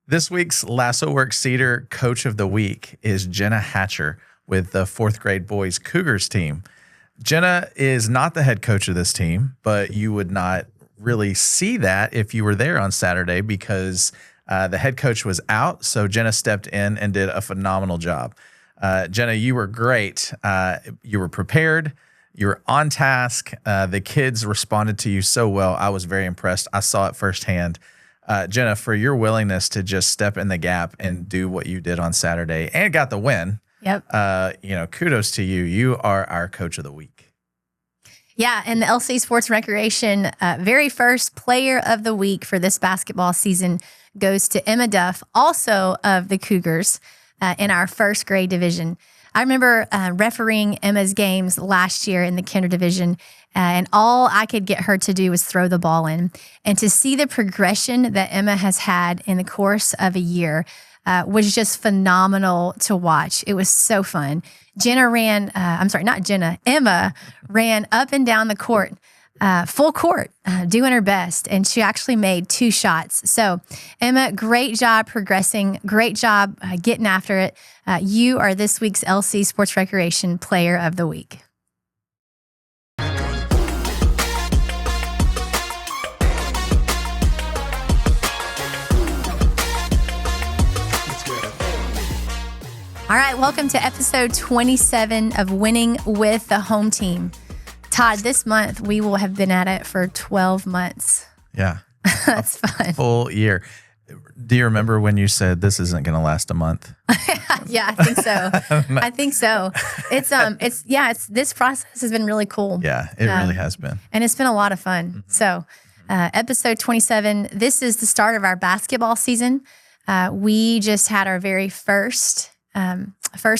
This week's Lasso Work Cedar Coach of the Week is Jenna Hatcher with the 4th grade boys Cougars team. Jenna is not the head coach of this team, but you would not really see that if you were there on Saturday because the head coach was out. So Jenna stepped in and did a phenomenal job. Jenna, you were great. You were prepared. You were on task. The kids responded to you so well. I was very impressed. I saw it firsthand. Jenna, for your willingness to just step in the gap and do what you did on Saturday and got the win. Yep. Kudos to you. You are our coach of the week. Yeah, and the LC Sports Recreation very first player of the week for this basketball season goes to Emma Duff, also of the Cougars, in our 1st grade division. I remember refereeing Emma's games last year in the kinder division, and all I could get her to do was throw the ball in. And to see the progression that Emma has had in the course of a year was just phenomenal to watch. It was so fun. Emma ran up and down the court, full court, doing her best, and she actually made 2 shots. So, Emma, great job progressing, great job getting after it. You are this week's LC Sports Recreation Player of the Week. All right, welcome to episode 27 of Winning with the Home Team. Todd, this month we will have been at it for 12 months. Yeah. That's fun. Full year. Do you remember when you said this isn't going to last a month? Yeah, I think so. I think so. It's this process has been really cool. Yeah, it really has been. And it's been a lot of fun. Mm-hmm. So, episode 27, this is the start of our basketball season. We just had our very first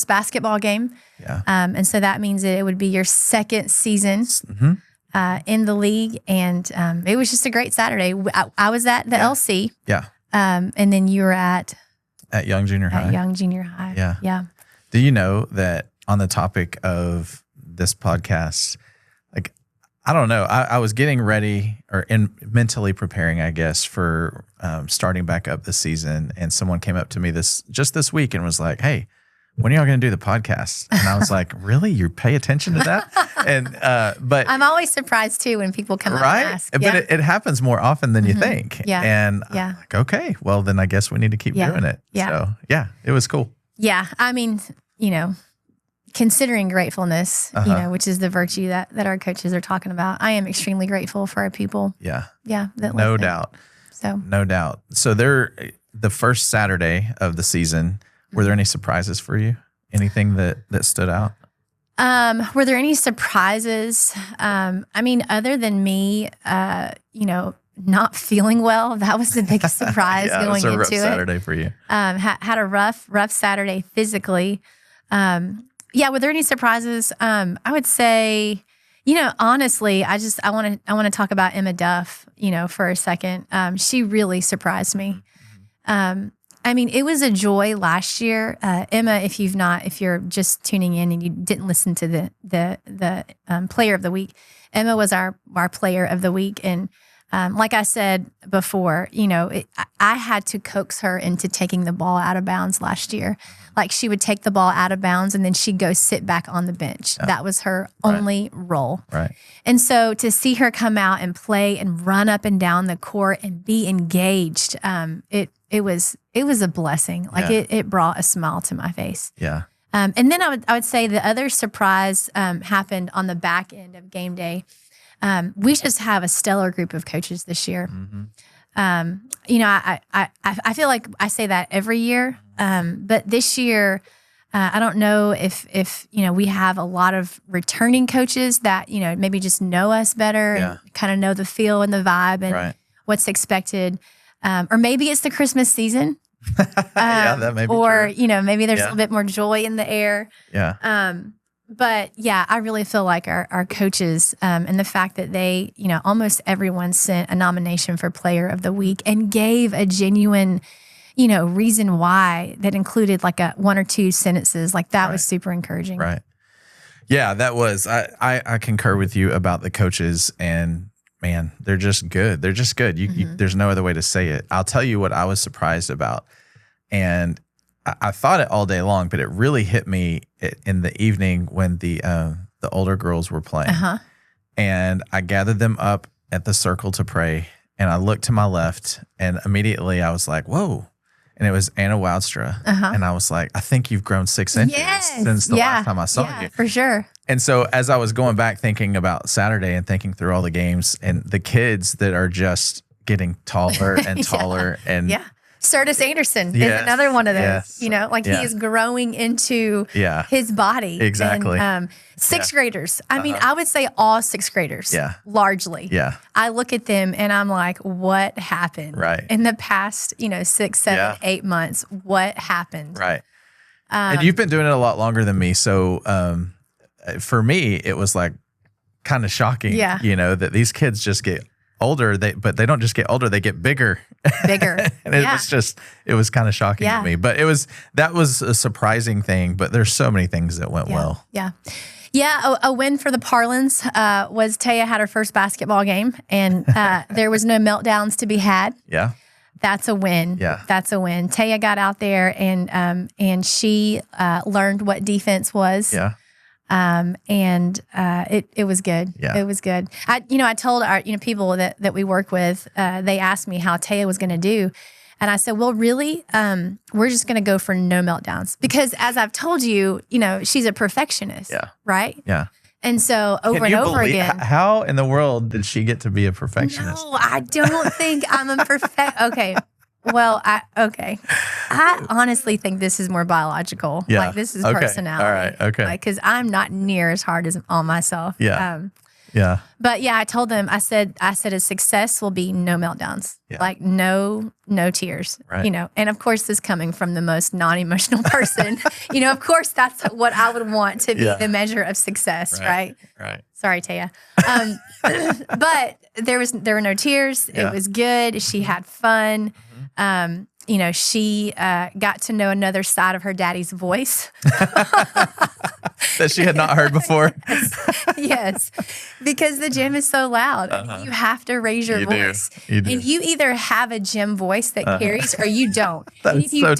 basketball game. Yeah. And so that means that it would be your 2nd season in the league. And it was just a great Saturday. I was at the LC. Yeah. And then you were at Young Junior High. At Young Junior High. Yeah. Yeah. Do you know that on the topic of this podcast, like, I don't know, I was getting ready or mentally preparing, I guess, for starting back up the season. And someone came up to me this week and was like, "Hey, when are y'all going to do the podcast?" And I was like, "Really? You pay attention to that?" And but I'm always surprised too when people come up and ask. But it happens more often than you think. Yeah. And I'm like, okay, well then I guess we need to keep doing it. Yeah. So yeah, it was cool. Yeah. I mean, considering gratefulness, which is the virtue that our coaches are talking about, I am extremely grateful for our people. Yeah. Yeah. No doubt. No doubt. So the first Saturday of the season, were there any surprises for you? Anything that stood out? Were there any surprises? I mean, other than me, not feeling well, that was the biggest surprise going into it. It was a rough Saturday for you. Had a rough Saturday physically. Were there any surprises? I would say, honestly, I want to talk about Emma Duff, for a second. She really surprised me. I mean, it was a joy last year. Emma, if you're just tuning in and you didn't listen to the player of the week, Emma was our player of the week. And like I said before, I had to coax her into taking the ball out of bounds last year. Like, she would take the ball out of bounds and then she'd go sit back on the bench. Oh. That was her only role. Right. And so to see her come out and play and run up and down the court and be engaged, it was a blessing. Like, it brought a smile to my face. Yeah. And then I would say the other surprise happened on the back end of game day. We just have a stellar group of coaches this year. Mm-hmm. I feel like I say that every year, but this year, I don't know if we have a lot of returning coaches that maybe just know us better and kind of know the feel and the vibe and what's expected, or maybe it's the Christmas season. That may be or true. Maybe there's a little bit more joy in the air. Yeah. But yeah, I really feel like our coaches and the fact that they, almost everyone sent a nomination for Player of the Week and gave a genuine, reason why, that included like a 1 or 2 sentences. Like, that was super encouraging. Right. Yeah, that was. I concur with you about the coaches, and man, they're just good. They're just good. There's no other way to say it. I'll tell you what I was surprised about. And I thought it all day long, but it really hit me in the evening when the older girls were playing. And I gathered them up at the circle to pray. And I looked to my left, and immediately I was like, whoa. And it was Anna Woudstra. And I was like, I think you've grown 6 inches since the last time I saw you. For sure. And so as I was going back thinking about Saturday and thinking through all the games and the kids that are just getting taller and taller and Curtis Anderson is another one of those. Yes. You know, like he is growing into his body. Exactly. And, sixth graders. I mean, I would say all sixth graders. Largely. I look at them and I'm like, what happened? In the past, 6, 7, 8 months, what happened? And you've been doing it a lot longer than me. So for me, it was like kind of shocking, that these kids just get older, but they don't just get older, they get bigger. And it was kind of shocking to me. But that was a surprising thing, but there's so many things that went well. A win for the Parlins was Taya had her first basketball game, and there was no meltdowns to be had. That's a win. That's a win. Taya got out there and she learned what defense was. It was good. It was good. I told our people that we work with, they asked me how Taya was going to do. And I said, well, really, we're just going to go for no meltdowns because as I've told you, she's a perfectionist, right? And so over and over again. How in the world did she get to be a perfectionist? No, I don't think I'm a Okay. Well, I honestly think this is more biological. Like this is personality. All right. Okay. Because I'm not near as hard on myself. But I told them, I said a success will be no meltdowns, like no tears, and of course this coming from the most non-emotional person, of course that's what I would want to be the measure of success. Right. Sorry, Taya. But there were no tears. It was good. She had fun. She got to know another side of her daddy's voice that she had not heard before. Yes, because the gym is so loud. You have to raise your voice. You do. And you either have a gym voice that carries or you don't. And if you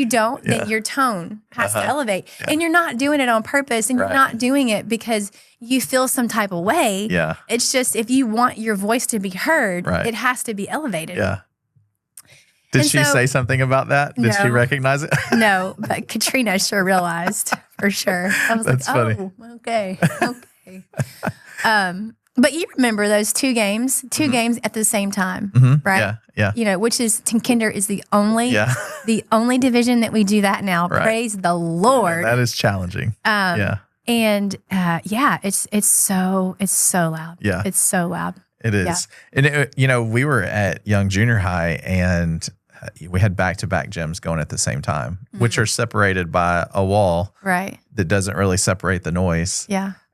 don't, then your tone has to elevate. And you're not doing it on purpose, and you're not doing it because you feel some type of way. It's just if you want your voice to be heard, it has to be elevated. Did she say something about that? Did she recognize it? No, but Katrina sure realized for sure. I was funny. Okay. But you remember those two games at the same time, right? Which is Kinder is the only division that we do that now. Praise the Lord. That is challenging. And it's so loud. It's so loud. It is. And we were at Young Junior High and we had back-to-back gyms going at the same time, which are separated by a wall that doesn't really separate the noise.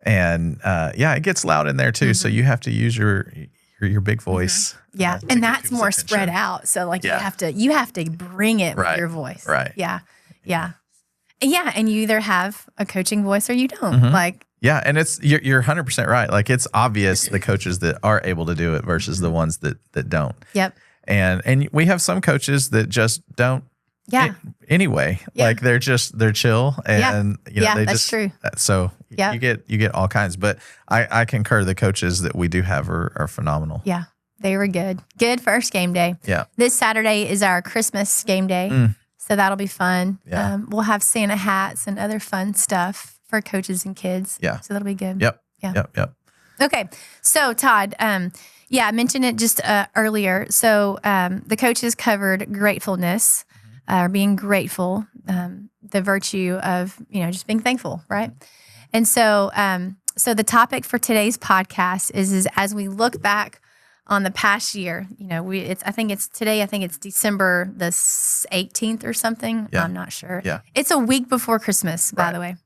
And it gets loud in there too. So you have to use your big voice. And that's more spread out. So like you have to bring it with your voice. And you either have a coaching voice or you don't. And it's you're 100% right. Like it's obvious the coaches that are able to do it versus the ones that don't. And we have some coaches that just don't. Anyway, like they're chill and they that's just true. So you get all kinds. But I concur the coaches that we do have are phenomenal. They were good. Good first game day. This Saturday is our Christmas game day. So that'll be fun. We'll have Santa hats and other fun stuff for coaches and kids. So that'll be good. Yep. Okay. So Todd, I mentioned it just earlier. So the coaches covered gratefulness, being grateful, the virtue of, just being thankful, right? And so the topic for today's podcast is as we look back on the past year, I think it's December the 18th or something. I'm not sure. It's a week before Christmas, by the way.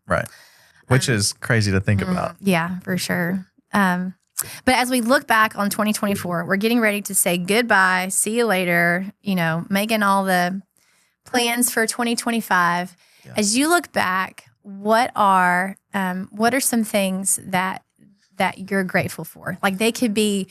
Which is crazy to think about. Yeah, for sure. But as we look back on 2024, we're getting ready to say goodbye, see you later, making all the plans for 2025. As you look back, what are some things that you're grateful for? Like they could be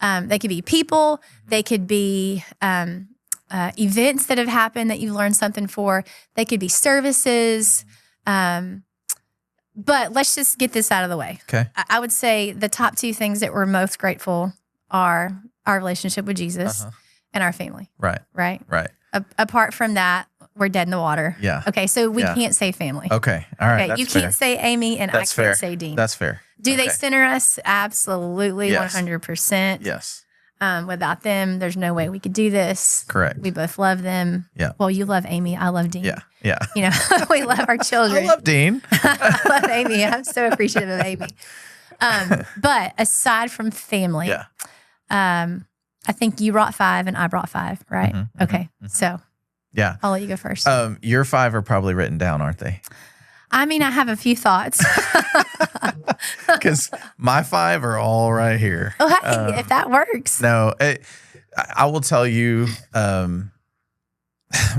They could be people. They could be events that have happened that you've learned something for. They could be services. But let's just get this out of the way. Okay. I would say the top two things that we're most grateful are our relationship with Jesus and our family. Right. Right? Right. Apart from that, we're dead in the water. Yeah. Okay, so we can't say family. Okay. All right. Okay, That's you fair. can't say Amy and That's I fair. can't say Dean. That's fair. Do they center us? Absolutely, Yes. 100%. Yes. Without them, there's no way we could do this. Correct. We both love them. Yeah. Well, you love Amy. I love Dean. Yeah. Yeah. You know, we love our children. I love Dean. I love Amy. I'm so appreciative of Amy. But aside from family, Yeah. I think you brought 5 and I brought 5, right? Okay. So Yeah. I'll let you go first. Your 5 are probably written down, aren't they? I mean, I have a few thoughts. Because my 5 are all right here. Oh, hey, if that works. No, I will tell you,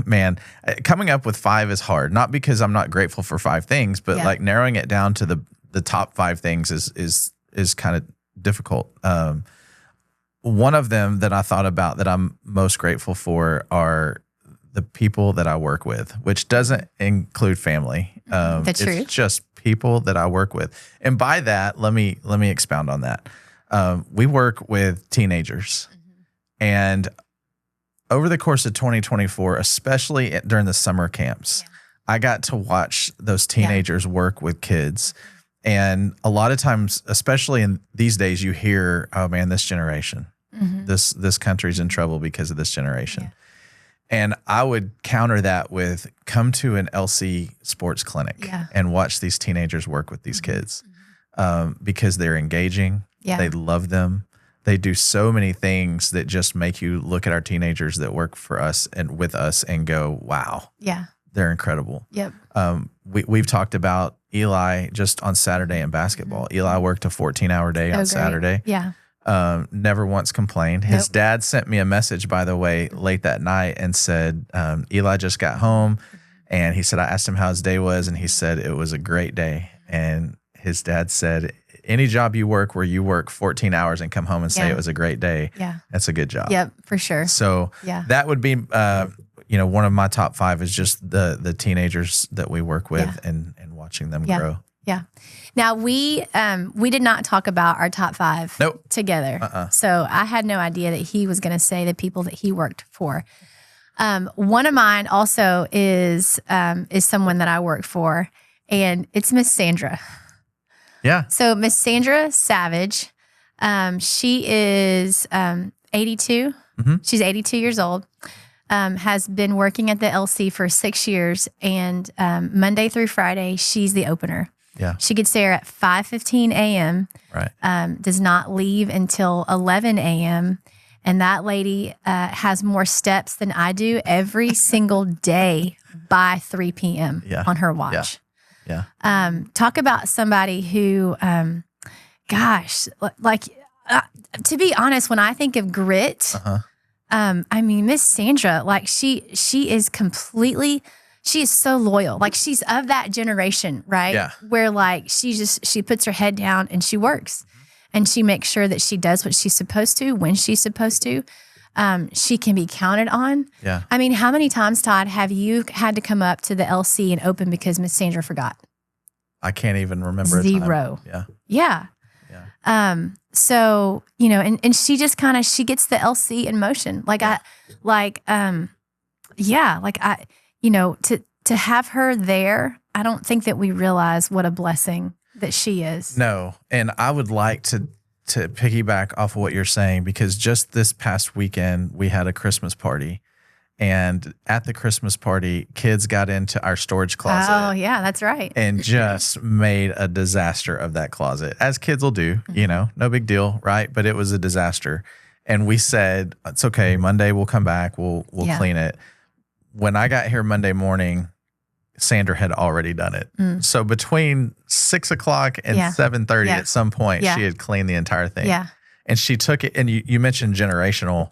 man, coming up with 5 is hard. Not because I'm not grateful for 5 things, but like narrowing it down to the top 5 things is kind of difficult. One of them that I thought about that I'm most grateful for are the people that I work with, which doesn't include family. That's true. It's just people that I work with. And by that, let me expound on that. We work with teenagers. And over the course of 2024, especially during the summer camps, I got to watch those teenagers work with kids. And a lot of times, especially in these days, you hear, oh man, this generation, this country's in trouble because of this generation. And I would counter that with come to an LC sports clinic and watch these teenagers work with these kids because they're engaging. They love them. They do so many things that just make you look at our teenagers that work for us and with us and go, wow, they're incredible. Yep. We've talked about Eli just on Saturday in basketball. Eli worked a 14-hour day on Saturday. Yeah. Never once complained. His dad sent me a message, by the way, late that night and said, Eli just got home. And he said, I asked him how his day was. And he said, it was a great day. And his dad said, any job you work where you work 14 hours and come home and say it was a great day, that's a good job. Yep, for sure. So that would be, one of my top 5 is just the teenagers that we work with and watching them grow. Yeah. Now we did not talk about our top 5 together. So I had no idea that he was going to say the people that he worked for. One of mine also is someone that I work for, and it's Miss Sandra. Yeah. So Miss Sandra Savage, she is 82. She's 82 years old. Has been working at the LC for 6 years, and Monday through Friday, she's the opener. Yeah. She gets there at 5:15 a.m. Right. Does not leave until 11 a.m. And that lady has more steps than I do every single day by 3 p.m. on her watch. Yeah. Talk about somebody who, to be honest, when I think of grit, I mean, Miss Sandra, like she is completely, she is so loyal. Like she's of that generation, right? Yeah. Where like she puts her head down and she works and she makes sure that she does what she's supposed to when she's supposed to. She can be counted on. Yeah. I mean, how many times, Todd, have you had to come up to the LC and open because Miss Sandra forgot? I can't even remember. 0. A time. Yeah. So, and she just she gets the LC in motion. To have her there, I don't think that we realize what a blessing that she is. No. And I would like to piggyback off of what you're saying, because just this past weekend, we had a Christmas party. And at the Christmas party, kids got into our storage closet. Oh, yeah, that's right. And just made a disaster of that closet, as kids will do, no big deal, right? But it was a disaster. And we said, it's okay, Monday we'll come back, we'll clean it. When I got here Monday morning, Sandra had already done it. So between 6 o'clock and 7:30 at some point, she had cleaned the entire thing. Yeah. And she took it, and you mentioned generational.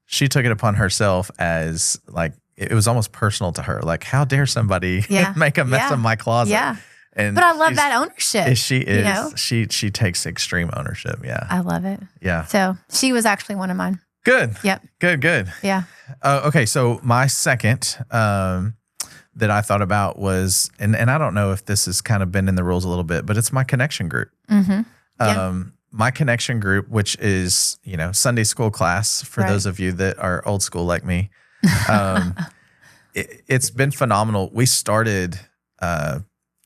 She took it upon herself as like, it was almost personal to her. Like, how dare somebody make a mess of my closet? Yeah. And But I love that ownership. She is. You know? She takes extreme ownership. Yeah. I love it. Yeah. So she was actually one of mine. Good. Yep. Good. Yeah. Okay. So my second that I thought about was, and I don't know if this has kind of been in the rules a little bit, but it's my connection group. Mm-hmm. Yeah. My connection group, which is, Sunday school class for those of you that are old school like me. It's been phenomenal. We started, I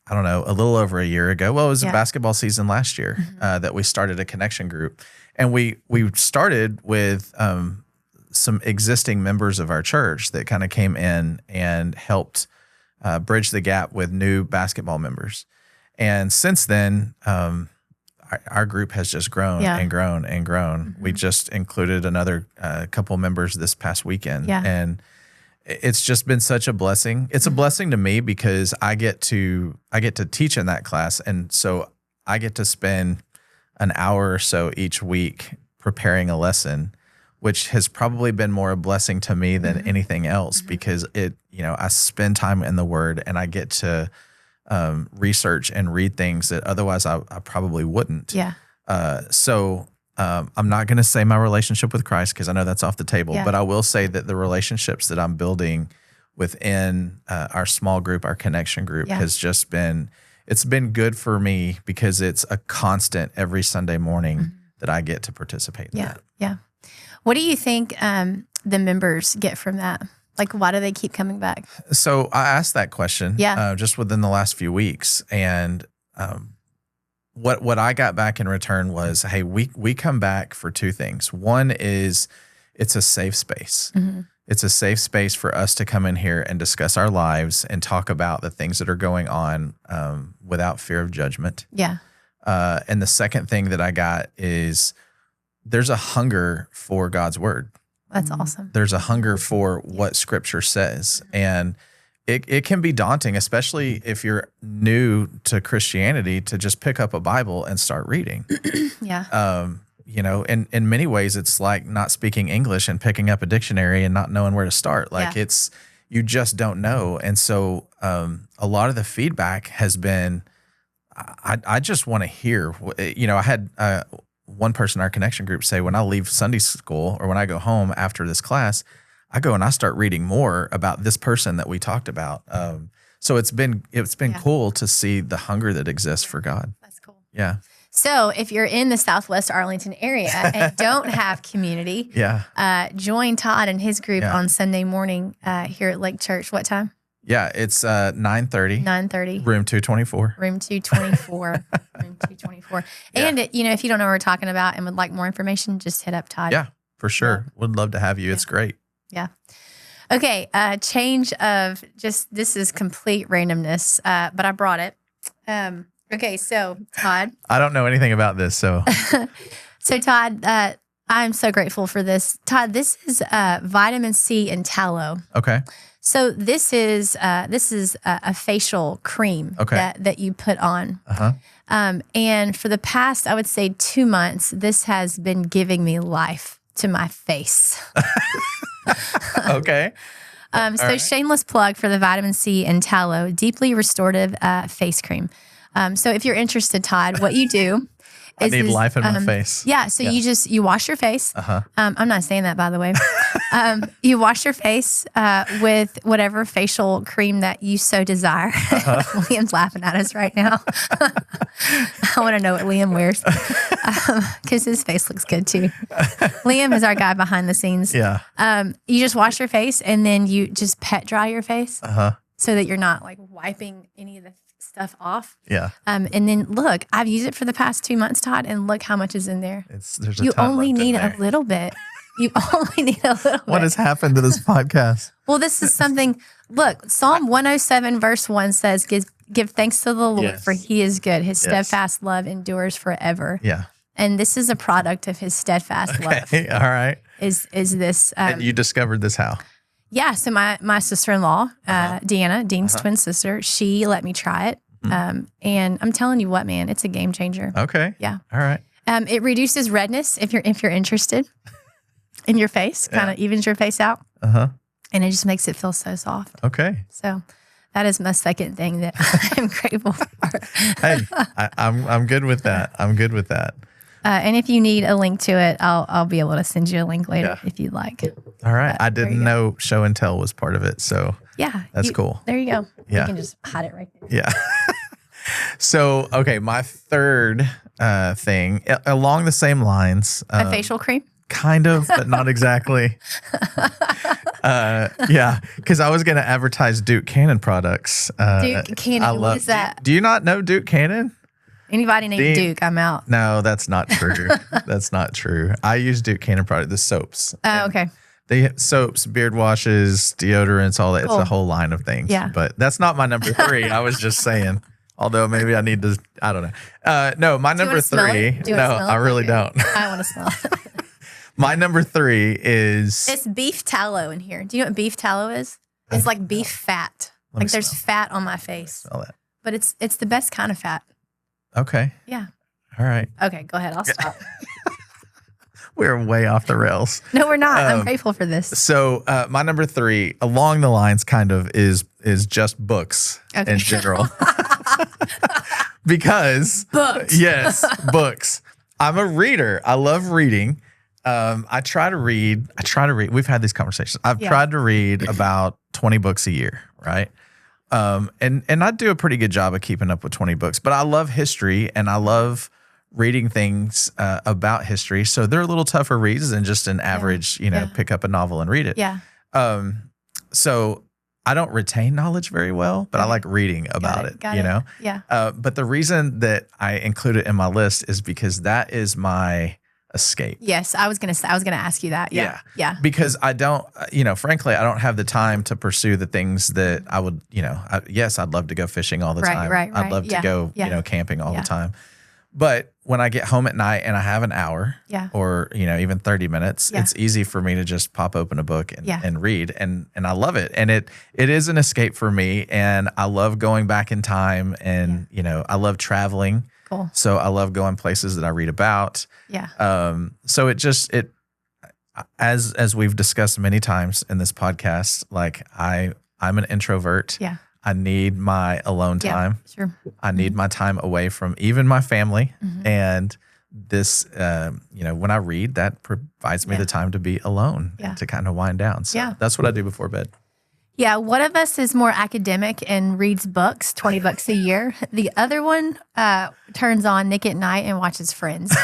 don't know, a little over a year ago. Well, it was a basketball season last year that we started a connection group. And we started with some existing members of our church that kind of came in and helped bridge the gap with new basketball members. And since then, our group has just grown and grown and grown. Mm-hmm. We just included another couple members this past weekend. Yeah. And it's just been such a blessing. It's a blessing to me because I get to teach in that class. And so I get to spend an hour or so each week preparing a lesson, which has probably been more a blessing to me than anything else because I spend time in the Word and I get to research and read things that otherwise I probably wouldn't. Yeah. So I'm not going to say my relationship with Christ because I know that's off the table, but I will say that the relationships that I'm building within our small group, our connection group has just it's been good for me because it's a constant every Sunday morning that I get to participate in that. Yeah. What do you think the members get from that? Like, why do they keep coming back? So I asked that question just within the last few weeks. And what I got back in return was, hey, we come back for two things. One is it's a safe space. Mm-hmm. It's a safe space for us to come in here and discuss our lives and talk about the things that are going on without fear of judgment. Yeah. And the second thing that I got is there's a hunger for God's word. That's awesome. There's a hunger for what Scripture says. And it can be daunting, especially if you're new to Christianity, to just pick up a Bible and start reading. Yeah. In many ways, it's like not speaking English and picking up a dictionary and not knowing where to start. Like you just don't know. And so a lot of the feedback has been, I just want to hear, I had one person in our connection group say, when I leave Sunday school or when I go home after this class, I go and I start reading more about this person that we talked about. So it's been cool to see the hunger that exists for God. That's cool. Yeah. So if you're in the Southwest Arlington area and don't have community, join Todd and his group on Sunday morning here at Lake Church. What time? Yeah, it's 9:30. 9:30. Room 224. Room 224. Room 224. And if you don't know what we're talking about and would like more information, just hit up Todd. Yeah, for sure. Would love to have you. It's great. Yeah. Okay. Change of this is complete randomness, but I brought it. Okay. So Todd. I don't know anything about this. So. So Todd, I'm so grateful for this. Todd, this is vitamin C and tallow. Okay. So this is a facial cream that you put on. Uh-huh. And for the past, I would say 2 months, this has been giving me life to my face. Okay. Shameless plug for the vitamin C and tallow deeply restorative face cream. So if you're interested, Todd, what you do I need life in my face. Yeah. So you wash your face. Uh-huh. I'm not saying that, by the way. You wash your face with whatever facial cream that you so desire. Uh-huh. Liam's laughing at us right now. I want to know what Liam wears because his face looks good too. Liam is our guy behind the scenes. Yeah. You just wash your face and then you just pet dry your face so that you're not like wiping any of the stuff off. Yeah. And then look, I've used it for the past 2 months, Todd, and look how much is in there. There's a you ton only left need in there. a little bit. You only need a little bit. What has happened to this podcast? Well, this is something. Look, Psalm 107 verse 1 says, "Give thanks to the Lord, for He is good. His steadfast love endures forever." Yeah. And this is a product of His steadfast love. All right. Is this? And you discovered this how? Yeah. So my sister-in-law, Deanna, Dean's twin sister, she let me try it. And I'm telling you what, man, it's a game changer. Okay. Yeah. All right. It reduces redness if you're interested in your face, kind of evens your face out. Uh-huh. And it just makes it feel so soft. Okay. So that is my second thing that I'm grateful for. Hey, I'm good with that. I'm good with that. And if you need a link to it, I'll be able to send you a link later if you'd like. All right. I didn't know show and tell was part of it. So yeah, that's cool. There you go. Yeah. You can just hide it right there. Yeah. So, okay. My third thing along the same lines. A facial cream? Kind of, but not exactly. Yeah, because I was going to advertise Duke Cannon products. Duke Cannon, what is that? Do you not know Duke Cannon? Anybody named Duke, I'm out. No, that's not true. That's not true. I use Duke Cannon product, the soaps. Oh, okay. They soaps, beard washes, deodorants, all that. Cool. It's a whole line of things. Yeah. But that's not my number 3. I was just saying. Although maybe I need to, I don't know. No, my number 3. No, I really don't. I want to smell it. My number 3 is... It's beef tallow in here. Do you know what beef tallow is? It's like beef fat. Like there's fat on my face. Smell that. But it's the best kind of fat. Okay. Yeah. All right. Okay, go ahead. I'll stop. We're way off the rails. No, we're not. I'm grateful for this. So my number 3, along the lines kind of, is just books in general. Because... Books. Yes, books. I'm a reader. I love reading. I try to read. We've had these conversations. I've tried to read about 20 books a year, right? And I do a pretty good job of keeping up with 20 books, but I love history and I love reading things about history. So they're a little tougher reads than just an average, pick up a novel and read it. Yeah. So I don't retain knowledge very well, but I like reading about it. Yeah. But the reason that I include it in my list is because that is my escape. Yes, I was gonna ask you that. Yeah. Because I don't, frankly, I don't have the time to pursue the things that I would, yes, I'd love to go fishing all the time. Right. I'd love to go, camping all the time. But when I get home at night and I have an hour or, even 30 minutes, it's easy for me to just pop open a book and read. And I love it. And it is an escape for me. And I love going back in time and, I love traveling. Cool. So I love going places that I read about. Yeah. So it as we've discussed many times in this podcast, like I'm an introvert. Yeah. I need my alone time. Sure. I need my time away from even my family. Mm-hmm. And this, when I read, that provides me the time to be alone and to kind of wind down. So that's what I do before bed. Yeah, one of us is more academic and reads books, 20 bucks a year. The other one turns on Nick at Night and watches Friends.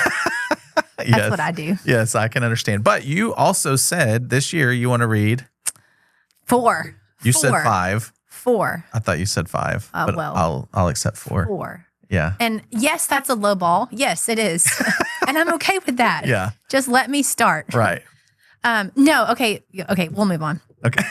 That's what I do. Yes, I can understand. But you also said this year you want to read 4. You said 5. 4. I thought you said 5. But well, I'll accept 4. 4. Yeah. And yes, that's a low ball. Yes, it is. And I'm okay with that. Yeah. Just let me start. Right. No, okay, we'll move on. Okay.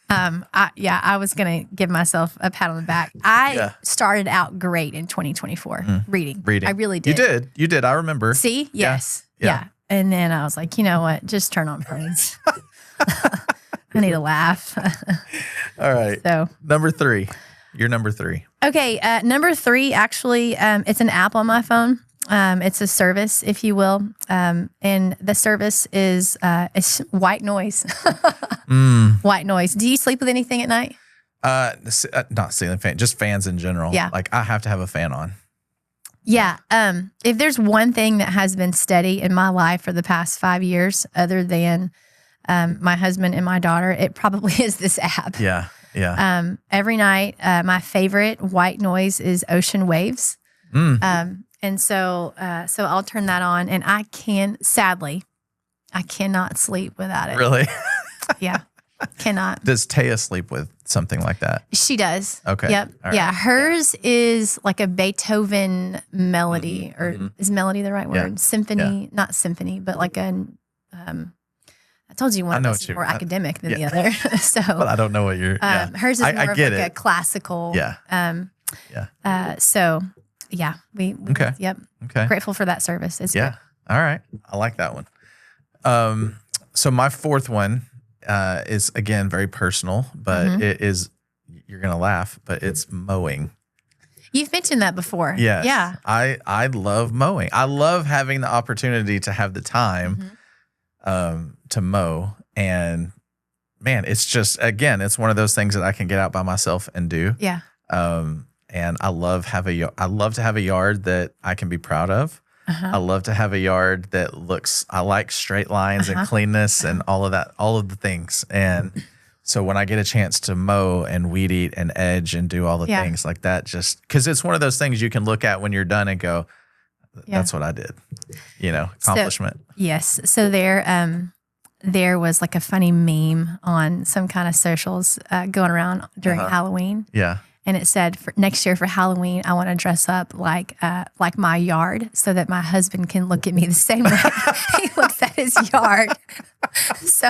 I was going to give myself a pat on the back. I started out great in 2024 reading. I really did. You did. I remember. See? Yes. Yeah. And then I was like, you know what? Just turn on Friends. I need a laugh. All right. So number 3. You're number 3. Okay. Number 3, actually, it's an app on my phone. It's a service, if you will. And the service is it's white noise. White noise. Do you sleep with anything at night? Not ceiling fan, just fans in general. Yeah. Like I have to have a fan on. Yeah. If there's one thing that has been steady in my life for the past 5 years, other than my husband and my daughter, it probably is this app. Yeah. Yeah. Every night, my favorite white noise is ocean waves. And so I'll turn that on, and I cannot sleep without it. Really? Yeah, cannot. Does Taya sleep with something like that? She does. Okay. Yep. Right. Yeah, hers is like a Beethoven melody, or is melody the right word? Yeah. Symphony, not symphony, but like a. I told you one of us is more academic than the other. So, but I don't know what you're. Hers is more of like a classical. Yeah. So. Yeah, we okay. Yep. Okay. Grateful for that service. It's good. All right. I like that one. So my 4th one is again very personal, but it is, you're gonna laugh, but it's mowing. You've mentioned that before. Yes. Yeah. I love mowing. I love having the opportunity to have the time to mow, and man, it's just, again, it's one of those things that I can get out by myself and do. Yeah. And I love to have a yard that I can be proud of. I love to have a yard that I like straight lines and cleanness and all of that, all of the things. And so when I get a chance to mow and weed eat and edge and do all the things like that, just because it's one of those things you can look at when you're done and go, that's what I did, accomplishment. So, yes. So there was like a funny meme on some kind of socials going around during Halloween. Yeah. And it said, for next year for Halloween, I want to dress up like my yard so that my husband can look at me the same way he looks at his yard. So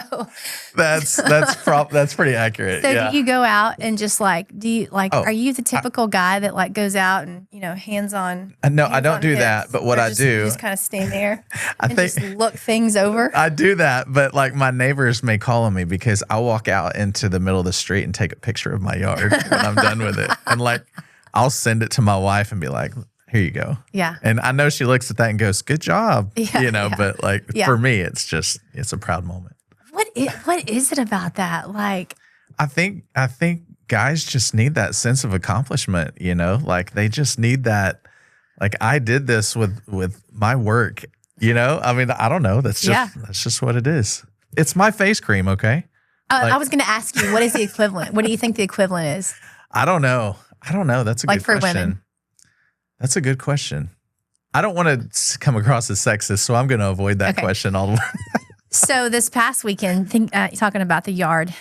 that's pretty accurate. So do you go out and just are you the typical guy that like goes out and, hands on? No, I don't do that. But what I do, you just kind of stand there and just look things over. I do that. But like my neighbors may call on me because I walk out into the middle of the street and take a picture of my yard when I'm done with it. And like, I'll send it to my wife and be like, here you go. Yeah. And I know she looks at that and goes, good job. But like for me, it's a proud moment. What is it about that? Like, I think guys just need that sense of accomplishment, like they just need that. Like I did this with my work, I mean, I don't know. That's just what it is. It's my face cream. Okay. I was going to ask you, what is the equivalent? What do you think the equivalent is? I don't know. That's a good question. For women. That's a good question. I don't want to come across as sexist, so I'm going to avoid that question all the way. So this past weekend, talking about the yard,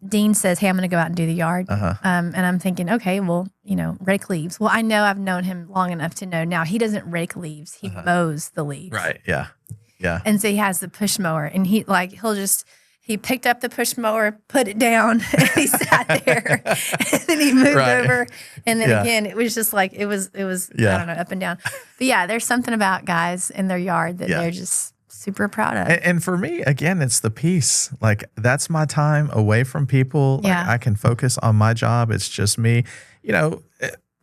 Dean says, hey, I'm going to go out and do the yard. And I'm thinking, okay, well, rake leaves. Well, I know I've known him long enough to know now he doesn't rake leaves. He mows the leaves. Right. Yeah. Yeah. And so he has the push mower and he picked up the push mower, put it down, and he sat there. And then he moved over. And then again, it was just like, it was I don't know, up and down. But yeah, there's something about guys in their yard that they're just super proud of. And for me, again, it's the peace. Like that's my time away from people. Like I can focus on my job. It's just me, and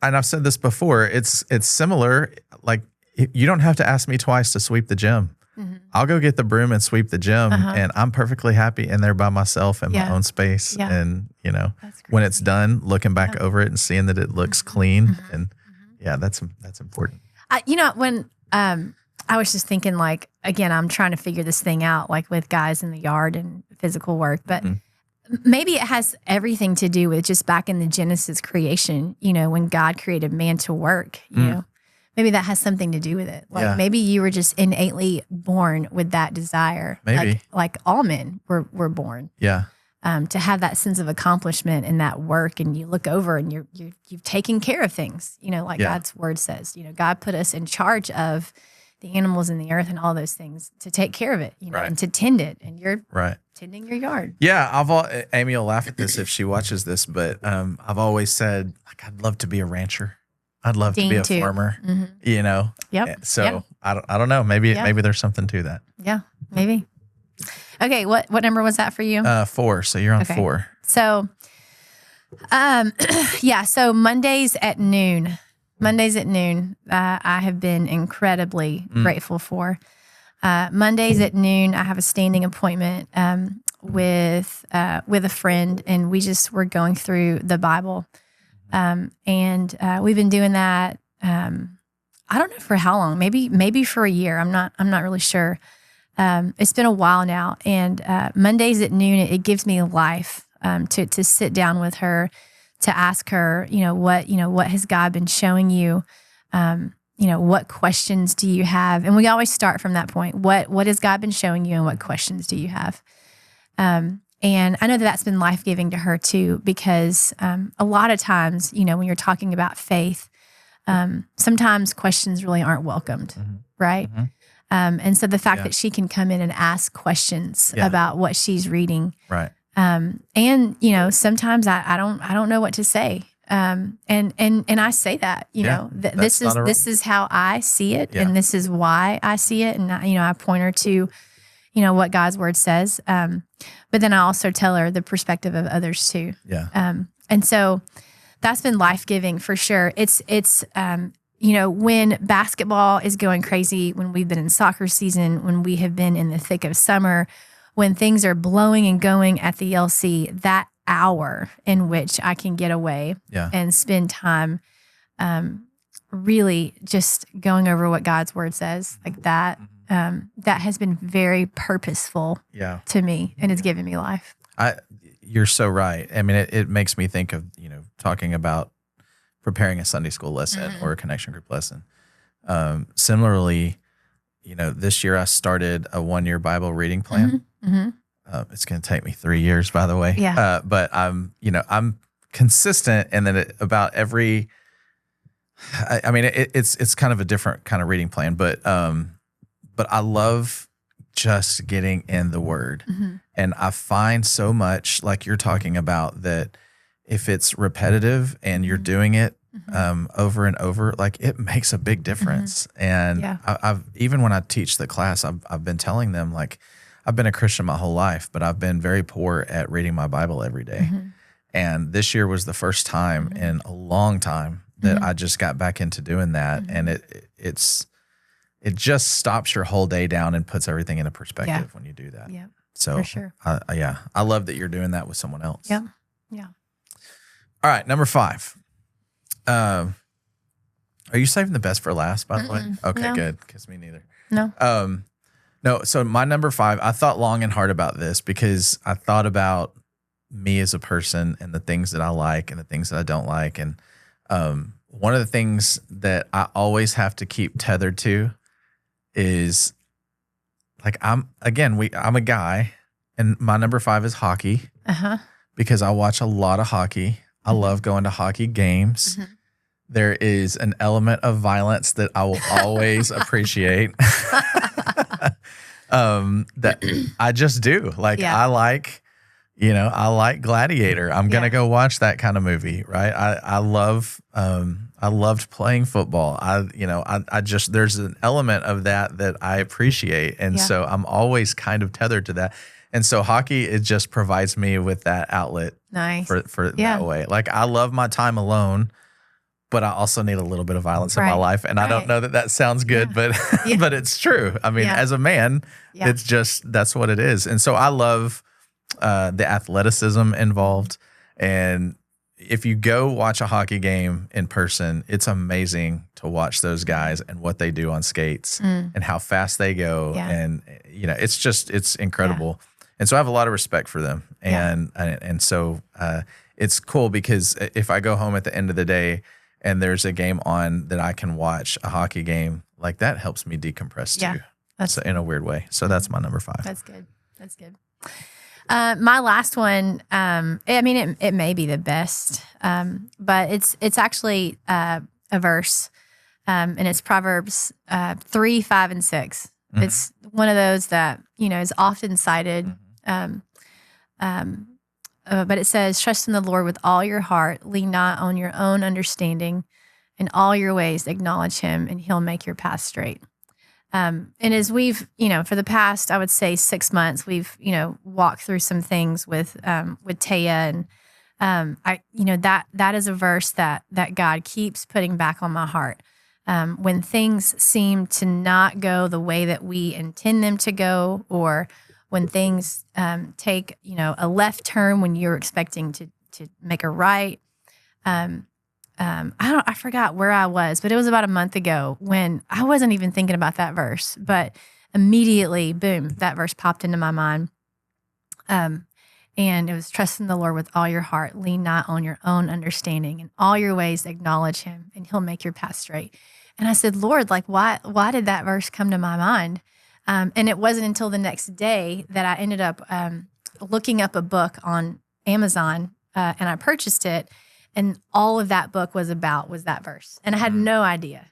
I've said this before, it's similar. Like you don't have to ask me twice to sweep the gym. I'll go get the broom and sweep the gym and I'm perfectly happy in there by myself in my own space. And, when it's done, looking back over it and seeing that it looks clean and that's important. When I was just thinking like, again, I'm trying to figure this thing out like with guys in the yard and physical work, but maybe it has everything to do with just back in the Genesis creation, when God created man to work, you know. Maybe that has something to do with it. Like maybe you were just innately born with that desire. Maybe. Like all men were born. Yeah. To have that sense of accomplishment in that work, and you look over and you've taken care of things. God's word says. God put us in charge of the animals in the earth and all those things to take care of it. And to tend it. And you're tending your yard. Yeah. Amy will laugh at this if she watches this, but I've always said like I'd love to be a rancher. I'd love to be a farmer, Yep. So I don't know. Maybe there's something to that. Yeah, maybe. Okay. What number was that for you? 4. So you're on 4. So, So Mondays at noon, I have been incredibly grateful for. Mondays at noon, I have a standing appointment with a friend, and we're going through the Bible. And we've been doing that. I don't know for how long. Maybe for a year. I'm not really sure. It's been a while now. And Mondays at noon, it gives me life to sit down with her, to ask her, what has God been showing you? What questions do you have? And we always start from that point. What has God been showing you, and what questions do you have? And I know that's been life-giving to her too, because a lot of times, when you're talking about faith, sometimes questions really aren't welcomed, right? And so the fact that she can come in and ask questions about what she's reading, right? And sometimes I don't know what to say, and I say that, this is how I see it, and this is why I see it, and I point her to what God's word says. But then I also tell her the perspective of others too. Yeah. And so that's been life-giving for sure. It's when basketball is going crazy, when we've been in soccer season, when we have been in the thick of summer, when things are blowing and going at the LC, that hour in which I can get away and spend time really just going over what God's word says, like that. That has been very purposeful to me, and it's given me life. You're so right. I mean, it makes me think of, talking about preparing a Sunday school lesson or a connection group lesson. Similarly, this year I started a 1-year Bible reading plan. It's going to take me 3 years, by the way. But I'm consistent, and then about every, I mean, it's kind of a different kind of reading plan, but I love just getting in the Word, and I find so much, like you're talking about, that if it's repetitive and you're doing it over and over, like it makes a big difference. And I've even when I teach the class, I've been telling them, like, I've been a Christian my whole life, but I've been very poor at reading my Bible every day. And this year was the first time in a long time that I just got back into doing that. And it just stops your whole day down and puts everything into perspective when you do that. So for sure. I love that you're doing that with someone else. Yeah. All right, number 5. Are you saving the best for last, by the way? Okay, no. Good. Because me neither. No. No, so my number 5, I thought long and hard about this because I thought about me as a person and the things that I like and the things that I don't like. And one of the things that I always have to keep tethered to is, like, I'm a guy, and my number 5 is hockey because I watch a lot of hockey. I love going to hockey games. There is an element of violence that I will always appreciate. That I just do. Like, I like Gladiator. I'm gonna go watch that kind of movie, right? I loved playing football. I just, there's an element of that I appreciate, and so I'm always kind of tethered to that. And so hockey, it just provides me with that outlet. Nice. For that way. Like, I love my time alone, but I also need a little bit of violence in my life. And I don't know that sounds good, but but it's true. I mean, as a man, it's just, that's what it is. And so I love the athleticism involved. And if you go watch a hockey game in person, it's amazing to watch those guys and what they do on skates and how fast they go. And, it's incredible. And so I have a lot of respect for them. And so it's cool because if I go home at the end of the day and there's a game on that I can watch, a hockey game, like, that helps me decompress too. That's in a weird way. So that's my number 5. That's good. My last one, it may be the best, but it's actually a verse, and it's Proverbs 3, 5, and 6. It's one of those that, is often cited. But it says, trust in the Lord with all your heart, lean not on your own understanding, in all your ways acknowledge him, and he'll make your path straight. And as we've, for the past, I would say 6 months, we've, walked through some things with Taya, and that is a verse that God keeps putting back on my heart. When things seem to not go the way that we intend them to go, or when things take, a left turn when you're expecting to make a right. I forgot where I was, but it was about a month ago when I wasn't even thinking about that verse, but immediately, boom, that verse popped into my mind. And it was, trust in the Lord with all your heart, lean not on your own understanding, in all your ways acknowledge him, and he'll make your path straight. And I said, Lord, like, why did that verse come to my mind? And it wasn't until the next day that I ended up looking up a book on Amazon, and I purchased it. And all of that book was that verse. And I had no idea.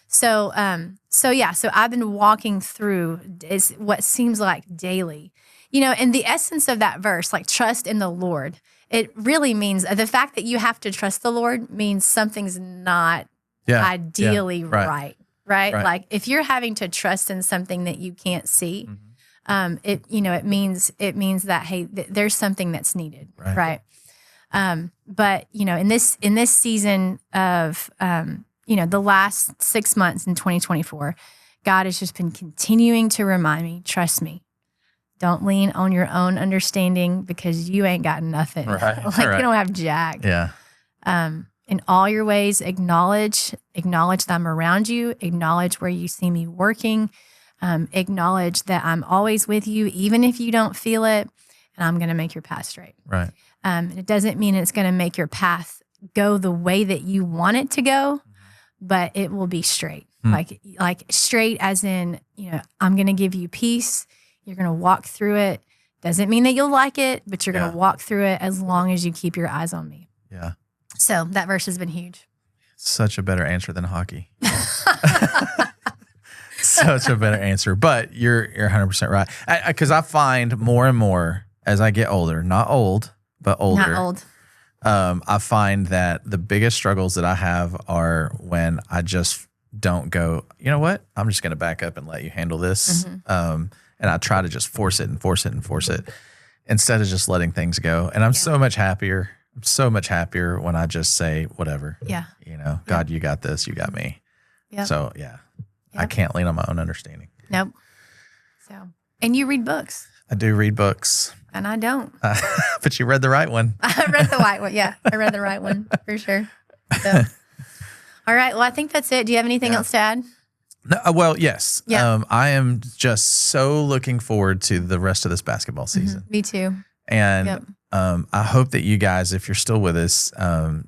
So I've been walking through is what seems like daily, and the essence of that verse, like, trust in the Lord, it really means the fact that you have to trust the Lord means something's not ideally right. Like, if you're having to trust in something that you can't see, it means that, hey, there's something that's needed. Right. But in this season of, the last 6 months in 2024, God has just been continuing to remind me, trust me, Don't lean on your own understanding because you ain't got nothing. Right. Like Right. you don't have jack. Yeah. In all your ways, acknowledge that I'm around you, acknowledge where you see me working, acknowledge that I'm always with you, even if you don't feel it, and I'm going to make your path straight. Right. It doesn't mean it's going to make your path go the way that you want it to go, but it will be straight. Like straight as in, I'm going to give you peace. You're going to walk through it. Doesn't mean that you'll like it, but you're going to walk through it as long as you keep your eyes on me. Yeah. So that verse has been huge. Such a better answer than hockey. Such a better answer. But you're 100% right. Because I find more and more as I get older, not old, but older. Not old. I find that the biggest struggles that I have are when I just don't go, you know what? I'm just going to back up and let you handle this. And I try to just force it instead of just letting things go. And I'm so much happier. I'm so much happier when I just say whatever. Yeah. God, you got this. You got me. Yep. So I can't lean on my own understanding. Nope. So, and you read books. I do read books. And I don't. But you read the right one. I read the white one. Yeah, I read the right one for sure. So. All right. Well, I think that's it. Do you have anything else to add? No, well, yes. Yeah. I am just so looking forward to the rest of this basketball season. Me too. And I hope that you guys, if you're still with us,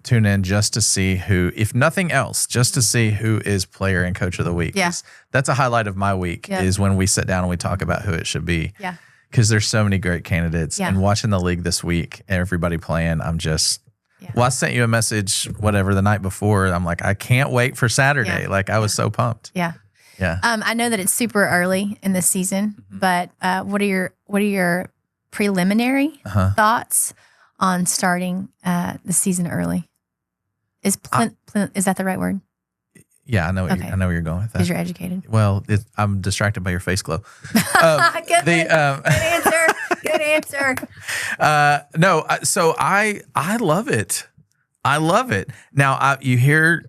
tune in just to see who, if nothing else, just to see who is player and coach of the week. Yeah. That's a highlight of my week is when we sit down and we talk about who it should be. Yeah. Because there's so many great candidates. Yeah. And watching the league this week, everybody playing, I'm just, well, I sent you a message, whatever, the night before. I'm like, I can't wait for Saturday. Yeah. Like, I was so pumped. Yeah. Yeah. I know that it's super early in this season, but what are your preliminary thoughts on starting the season early? Is that the right word? Yeah, I know. I know where you're going with that. Because you're educated. Well, I'm distracted by your face glow. Good answer. Good answer. No, so I love it. I love it. Now you hear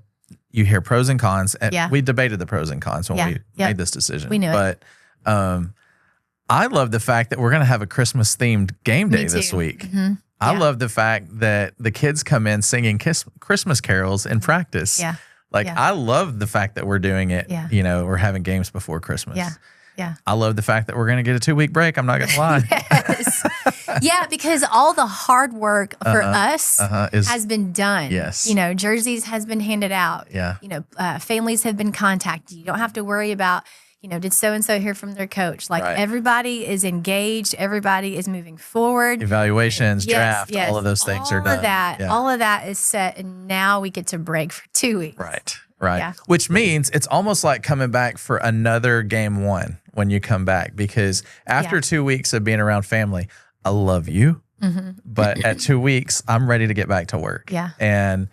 pros and cons. And we debated the pros and cons when we made this decision. We knew it. But I love the fact that we're going to have a Christmas themed game day this week. Mm-hmm. I love the fact that the kids come in singing Christmas carols in practice. Yeah. I love the fact that we're doing it. Yeah. We're having games before Christmas. Yeah. Yeah. I love the fact that we're going to get a 2-week break. I'm not going to lie. Yes. Yeah, because all the hard work for us has been done. Yes. Jerseys has been handed out. Yeah. Families have been contacted. You don't have to worry about, did so-and-so hear from their coach? Everybody is engaged. Everybody is moving forward. Evaluations, draft, all of those things are done. All of that is set, and now we get to break for 2 weeks. Right. Yeah. Which means it's almost like coming back for another game one when you come back, because after 2 weeks of being around family, I love you, but at 2 weeks, I'm ready to get back to work. Yeah. And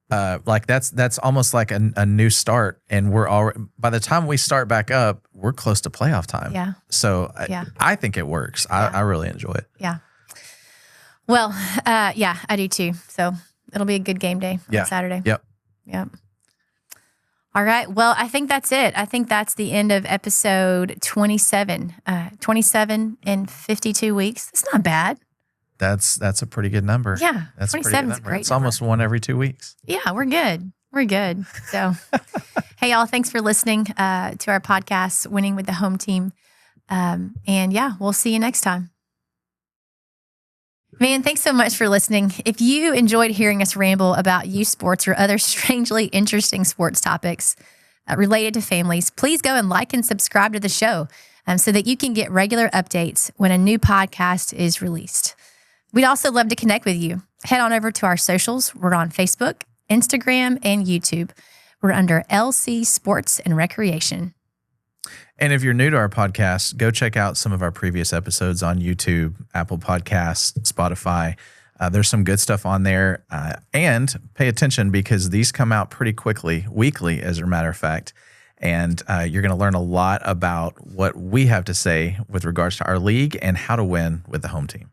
that's almost like a new start, and we're already, by the time we start back up, we're close to playoff time. Yeah. So I think it works. I really enjoy it. Yeah. Well, I do too. So it'll be a good game day on Saturday. Yep. All right. Well, I think that's it. I think that's the end of episode 27. 27 in 52 weeks. That's not bad. That's a pretty good number. Yeah. That's 27 is a great It's number. almost one every 2 weeks. Yeah, we're good. We're good. So, hey, y'all, thanks for listening to our podcast, Winning with the Home Team. We'll see you next time. Man, thanks so much for listening. If you enjoyed hearing us ramble about youth sports or other strangely interesting sports topics related to families, please go and like and subscribe to the show so that you can get regular updates when a new podcast is released. We'd also love to connect with you. Head on over to our socials. We're on Facebook, Instagram, and YouTube. We're under LC Sports and Recreation. And if you're new to our podcast, go check out some of our previous episodes on YouTube, Apple Podcasts, Spotify. There's some good stuff on there. And pay attention, because these come out pretty quickly, weekly, as a matter of fact. And you're going to learn a lot about what we have to say with regards to our league and how to win with the home team.